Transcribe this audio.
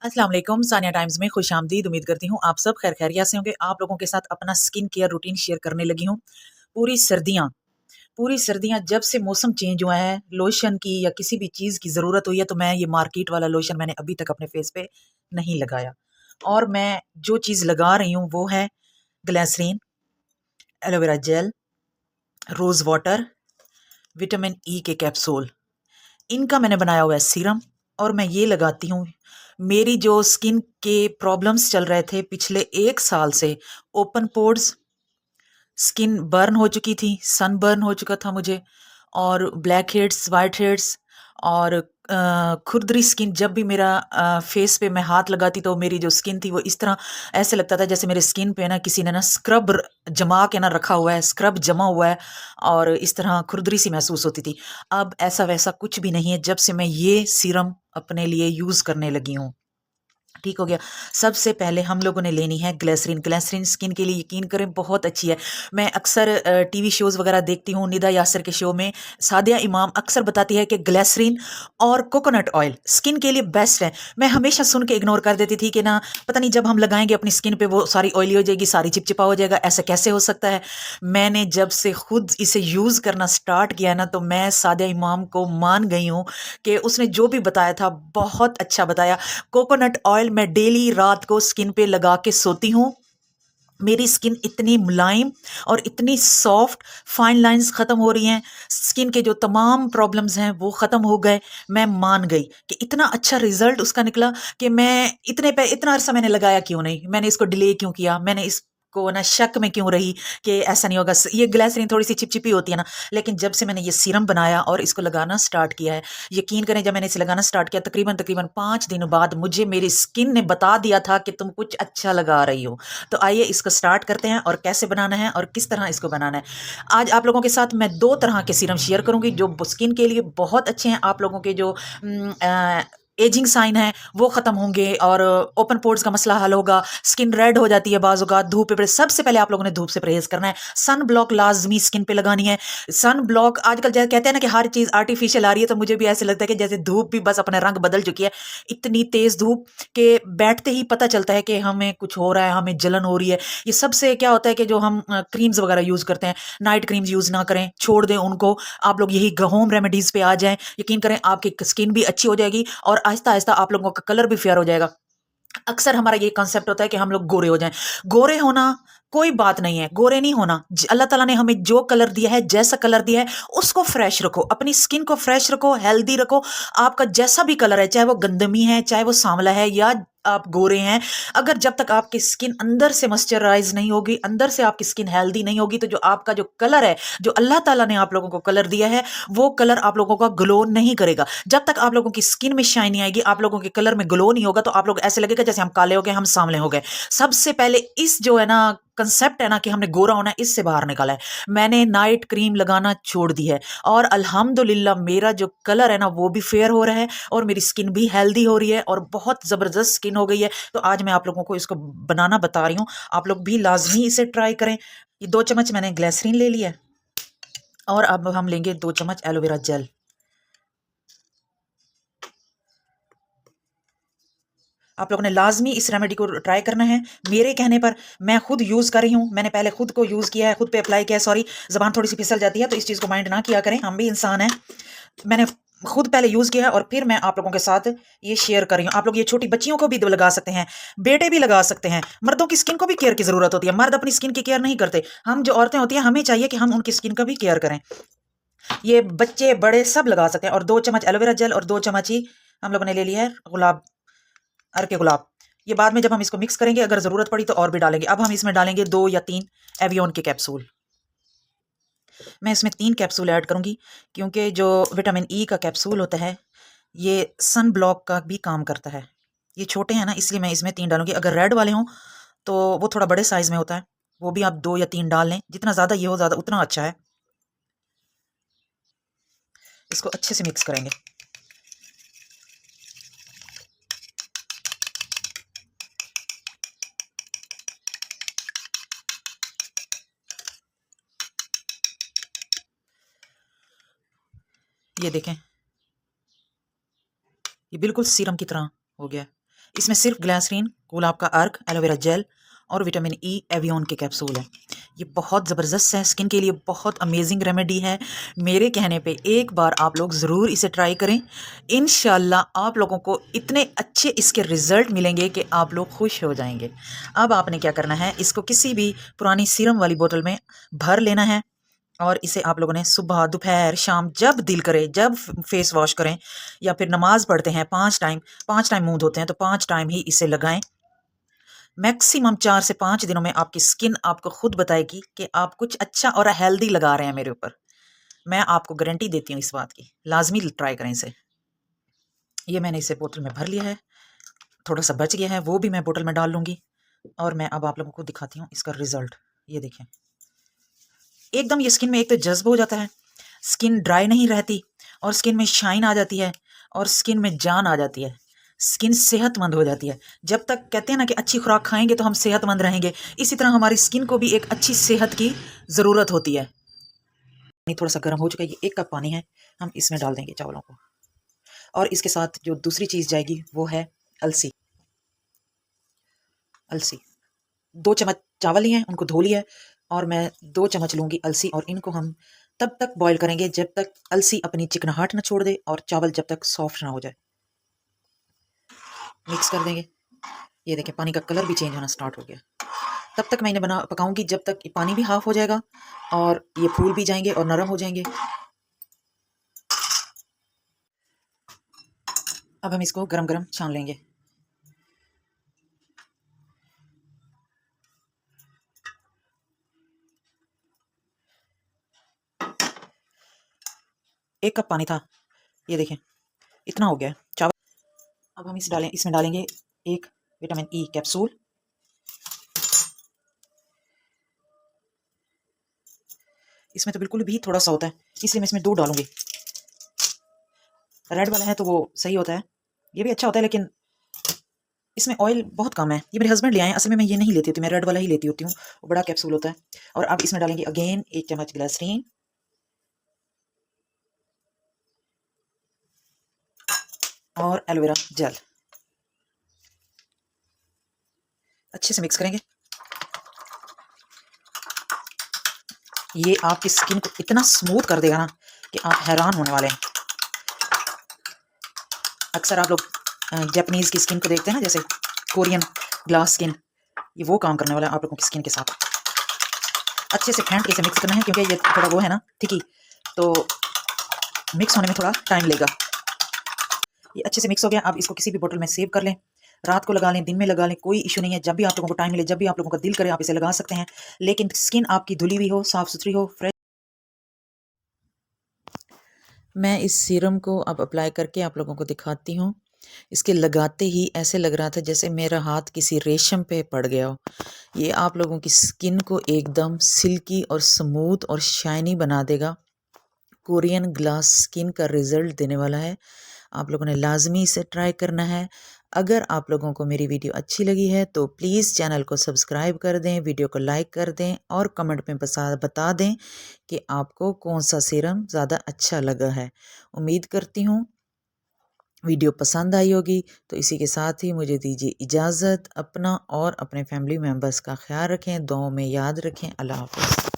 अस्सलाम वालेकुम, सानिया टाइम्स में खुशामदीद। उम्मीद करती हूँ आप सब खैर खैरियत से होंगे। आप लोगों के साथ अपना स्किन केयर रूटीन शेयर करने लगी हूँ। पूरी सर्दियाँ पूरी सर्दियाँ जब से मौसम चेंज हुआ है, लोशन की या किसी भी चीज़ की ज़रूरत हुई है, तो मैं ये मार्केट वाला लोशन मैंने अभी तक अपने फेस पे नहीं लगाया। और मैं जो चीज़ लगा रही हूँ वो है glycerine, aloe vera gel, rose water, vitamin E के कैप्सूल। इनका मैंने बनाया हुआ है सीरम और मैं ये लगाती हूँ। मेरी जो स्किन के प्रॉब्लम्स चल रहे थे पिछले 1 साल से, ओपन पोर्स, स्किन बर्न हो चुकी थी, सन बर्न हो चुका था मुझे, और ब्लैक हेड्स, व्हाइट हेड्स, और खुरदरी स्किन। जब भी मेरा फेस पे मैं हाथ लगाती तो मेरी जो स्किन थी वो इस तरह ऐसे लगता था जैसे मेरे स्किन पे ना किसी ने ना स्क्रब जमा के ना रखा हुआ है, स्क्रब जमा हुआ है, और इस तरह खुरदरी सी महसूस होती थी। अब ऐसा वैसा कुछ भी नहीं है जब से मैं ये सीरम अपने लिए यूज करने लगी हूँ। ठीक हो गया। सबसे पहले हम लोगों ने लेनी है ग्लिसरीन। ग्लिसरीन स्किन के लिए यकीन करें बहुत अच्छी है। मैं अक्सर टीवी शोज़ वगैरह देखती हूँ। निदा यासर के शो में सादिया इमाम अक्सर बताती है कि ग्लिसरीन और कोकोनट ऑयल स्किन के लिए बेस्ट है। मैं हमेशा सुन के इग्नोर कर देती थी कि ना पता नहीं जब हम लगाएंगे अपनी स्किन पे वो सारी ऑयली हो जाएगी, सारी चिपचिपा हो जाएगा, ऐसा कैसे हो सकता है। मैंने जब से खुद इसे यूज़ करना स्टार्ट किया ना तो मैं सादिया इमाम को मान गई हूँ कि उसने जो भी बताया था बहुत अच्छा बताया। कोकोनट ऑयल मैं डेली रात को स्किन पे लगा के सोती हूँ। मेरी स्किन इतनी मुलायम और इतनी सॉफ्ट, फाइन लाइंस खत्म हो रही हैं, स्किन के जो तमाम प्रॉब्लम्स हैं वो खत्म हो गए। मैं मान गई कि इतना अच्छा रिजल्ट उसका निकला कि मैं इतना अरसा मैंने लगाया क्यों नहीं, मैंने इसको डिले क्यों किया, मैंने इसको ना शक में क्यों रही कि ऐसा नहीं होगा। ये ग्लिसरीन थोड़ी सी चिपचिपी होती है ना, लेकिन जब से मैंने ये सीरम बनाया और इसको लगाना स्टार्ट किया है, यकीन करें जब मैंने इसे लगाना स्टार्ट किया तकरीबन तकरीबन 5 दिन बाद मुझे मेरी स्किन ने बता दिया था कि तुम कुछ अच्छा लगा रही हो। तो आइए इसको स्टार्ट करते हैं और कैसे बनाना है और किस तरह इसको बनाना है। आज आप लोगों के साथ मैं 2 तरह के सीरम शेयर करूंगी जो स्किन के लिए बहुत अच्छे हैं। आप लोगों के जो एजिंग साइन है वो खत्म होंगे और ओपन पोर्स का मसला हल होगा। स्किन रेड हो जाती है बाजू का धूप पे, सबसे पहले आप लोगों ने धूप से परहेज करना है। सन ब्लॉक लाजमी स्किन पे लगानी है। सन ब्लॉक आजकल जैसे कहते हैं ना कि हर चीज आर्टिफिशियल आ रही है, तो मुझे भी ऐसे लगता है कि जैसे धूप भी बस अपना रंग बदल चुकी है। इतनी तेज धूप के बैठते ही पता चलता है कि हमें कुछ हो रहा है, हमें जलन हो रही है। ये सबसे क्या होता है कि जो हम क्रीम्स वगैरह यूज करते हैं, नाइट क्रीम्स यूज ना करें, छोड़ दें उनको। आप लोग यही होम रेमेडीज पे आ जाएं, यकीन करें आपकी स्किन भी अच्छी हो जाएगी और आहिस्ता आहिस्ता आप लोगों का कलर भी फेयर हो जाएगा। अक्सर हमारा ये कंसेप्ट होता है कि हम लोग गोरे हो जाएं। गोरे होना कोई बात नहीं है, गोरे नहीं होना। अल्लाह ताला ने हमें जो कलर दिया है, जैसा कलर दिया है उसको फ्रेश रखो, अपनी स्किन को फ्रेश रखो, हेल्दी रखो। आपका जैसा भी कलर है, चाहे वो गंदमी है, चाहे वो सांवला है, या आप गोरे हैं, अगर जब तक आपकी स्किन अंदर से मॉइस्चराइज नहीं होगी, अंदर से आपकी स्किन हेल्दी नहीं होगी, तो जो आपका जो कलर है, जो अल्लाह ताला ने आप लोगों को कलर दिया है, वो कलर आप लोगों का ग्लो नहीं करेगा। जब तक आप लोगों की स्किन में शाइनी आएगी, आप लोगों के कलर में ग्लो नहीं होगा, तो आप लोग ऐसे लगेगा जैसे हम काले हो गए, हम सांवले हो गए। सबसे पहले इस जो है ना कंसेप्ट है ना कि हमने गोरा होना है, इससे बाहर निकाला है। मैंने नाइट क्रीम लगाना छोड़ दी है और अल्हम्दुलिल्लाह मेरा जो कलर है ना वो भी फेयर हो रहा है और मेरी स्किन भी हेल्दी हो रही है और बहुत जबरदस्त स्किन हो गई है। तो आज मैं आप लोगों को इसको बनाना बता रही हूँ, आप लोग भी लाजमी इसे ट्राई करें। ये 2 चम्मच मैंने ग्लिसरीन ले लिया है और अब हम लेंगे 2 चम्मच एलोवेरा जेल। आप लोगों ने लाजमी इस रेमेडी को ट्राई करना है मेरे कहने पर। मैं खुद यूज कर रही हूँ, मैंने पहले खुद को यूज किया है, खुद पे अप्लाई किया है। सॉरी, जबान थोड़ी सी फिसल जाती है तो इस चीज को माइंड ना किया करें, हम भी इंसान हैं। मैंने खुद पहले यूज किया है और फिर मैं आप लोगों के साथ ये शेयर कर रही हूँ। आप लोग ये छोटी बच्चियों को भी लगा सकते हैं, बेटे भी लगा सकते हैं। मर्दों की स्किन को भी केयर की जरूरत होती है, मर्द अपनी स्किन की केयर नहीं करते। हम जो औरतें होती हैं हमें चाहिए कि हम उनकी स्किन का भी केयर करें। ये बच्चे बड़े सब लगा सकते हैं। और 2 चम्मच एलोवेरा जेल और 2 चम्मच ही हम लोगों ने ले लिया है गुलाब, अर के गुलाब। ये बाद में जब हम इसको मिक्स करेंगे अगर जरूरत पड़ी तो और भी डालेंगे। अब हम इसमें डालेंगे 2 या 3 एवियन के कैप्सूल। मैं इसमें 3 कैप्सूल ऐड करूंगी क्योंकि जो विटामिन ई का कैप्सूल होता है ये सन ब्लॉक का भी काम करता है। ये छोटे हैं ना इसलिए मैं इसमें 3 डालूंगी। अगर रेड वाले हों तो वो थोड़ा बड़े साइज में होता है, वो भी आप 2 या 3 डाल लें। जितना ज़्यादा ये हो ज़्यादा उतना अच्छा है। इसको अच्छे से मिक्स करेंगे। ये देखें, ये बिल्कुल सीरम की तरह हो गया। इसमें सिर्फ ग्लिसरीन, गुलाब का अर्क, एलोवेरा जेल और विटामिन ई एवियन के कैप्सूल है। ये बहुत ज़बरदस्त है, स्किन के लिए बहुत अमेजिंग रेमेडी है। मेरे कहने पे एक बार आप लोग ज़रूर इसे ट्राई करें। इंशाल्लाह आप लोगों को इतने अच्छे इसके रिज़ल्ट मिलेंगे कि आप लोग खुश हो जाएंगे। अब आपने क्या करना है, इसको किसी भी पुरानी सीरम वाली बोतल में भर लेना है और इसे आप लोगों ने सुबह, दोपहर, शाम जब दिल करे, जब फेस वॉश करें या फिर नमाज पढ़ते हैं 5 टाइम मुंह धोते हैं तो 5 टाइम ही इसे लगाएं। मैक्सिमम 4 से 5 दिनों में आपकी स्किन आपको खुद बताएगी कि आप कुछ अच्छा और हेल्दी लगा रहे हैं मेरे ऊपर। मैं आपको गारंटी देती हूँ इस बात की। लाजमी ट्राई करें इसे। ये मैंने इसे बोतल में भर लिया है, थोड़ा सा बच गया है, वो भी मैं बोतल में डाल लूँगी। और मैं अब आप लोगों को दिखाती हूँ इसका रिजल्ट। ये देखें, एकदम ये स्किन में एक तो जज्ब हो जाता है, स्किन ड्राई नहीं रहती और स्किन में शाइन आ जाती है और स्किन में जान आ जाती है। स्किन सेहतमंद हो जाती है। जब तक कहते हैं ना कि अच्छी खुराक खाएंगे तो हम सेहतमंद रहेंगे, इसी तरह हमारी स्किन को भी एक अच्छी सेहत की ज़रूरत होती है। पानी थोड़ा सा गर्म हो चुका है, ये 1 कप पानी है, हम इसमें डाल देंगे चावलों को। और इसके साथ जो दूसरी चीज़ जाएगी वो है अलसी। अलसी 2 चम्मच चावल लिए हैं, उनको धो लिया है और मैं 2 चम्मच लूँगी अलसी और इनको हम तब तक बॉईल करेंगे जब तक अलसी अपनी चिकनाहट ना छोड़ दे और चावल जब तक सॉफ्ट ना हो जाए। मिक्स कर देंगे। ये देखें, पानी का कलर भी चेंज होना स्टार्ट हो गया। तब तक मैं इन्हें पकाऊंगी जब तक पानी भी हाफ हो जाएगा और ये फूल भी जाएंगे और नरम हो जाएंगे। अब हम इसको गरम गरम छान लेंगे। एक कप पानी था, ये देखें इतना हो गया चावल। अब हम इसमें डालेंगे एक विटामिन ई कैप्सूल। इसमें तो बिल्कुल भी थोड़ा सा होता है, इसलिए मैं इसमें 2 डालूंगी। रेड वाला है तो वो सही होता है, ये भी अच्छा होता है, लेकिन इसमें ऑयल बहुत कम है। ये मेरे हस्बैंड ले आए हैं, असल में मैं ये नहीं लेती होती, मैं रेड वाला ही लेती होती हूँ, वो बड़ा कैप्सूल होता है। और अब इसमें डालेंगे अगेन 1 चम्मच ग्लिसरीन और एलोवेरा जेल। अच्छे से मिक्स करेंगे। ये आपकी स्किन को इतना स्मूथ कर देगा ना कि आप हैरान होने वाले हैं। अक्सर आप लोग जापानीज़ की स्किन को देखते हैं ना, जैसे कोरियन ग्लास स्किन, ये वो काम करने वाला है आप लोगों की स्किन के साथ। अच्छे से फेंट के इसे मिक्स करना है, क्योंकि ये थोड़ा वो है ना थिकी, तो मिक्स होने में थोड़ा टाइम लेगा। ये अच्छे से मिक्स हो गया। अब इसको किसी भी बोतल में सेव कर लें, रात को लगा लें, दिन में लगा लें, कोई इशू नहीं है। जब भी आप लोगों को टाइम मिले, जब भी आप लोगों का दिल करे, आप इसे लगा सकते हैं, लेकिन स्किन आपकी धुली हुई हो, साफ़ सुथरी हो, फ्रेश। मैं इस सीरम को अब अप्लाई करके आप लोगों को दिखाती हूँ। इसके लगाते ही ऐसे लग रहा था जैसे मेरा हाथ किसी रेशम पे पड़ गया हो। ये आप लोगों की स्किन को एकदम सिल्की और स्मूथ और शाइनी बना देगा। कोरियन ग्लास स्किन का रिज़ल्ट देने वाला है। आप लोगों ने लाजमी इसे ट्राई करना है। अगर आप लोगों को मेरी वीडियो अच्छी लगी है तो प्लीज़ चैनल को सब्सक्राइब कर दें, वीडियो को लाइक कर दें और कमेंट में बता दें कि आपको कौन सा सीरम ज़्यादा अच्छा लगा है। उम्मीद करती हूँ वीडियो पसंद आई होगी। तो इसी के साथ ही मुझे दीजिए इजाज़त। अपना और अपने फैमिली मेम्बर्स का ख्याल रखें, दुआओं में याद रखें। अल्लाह हाफ़िज़।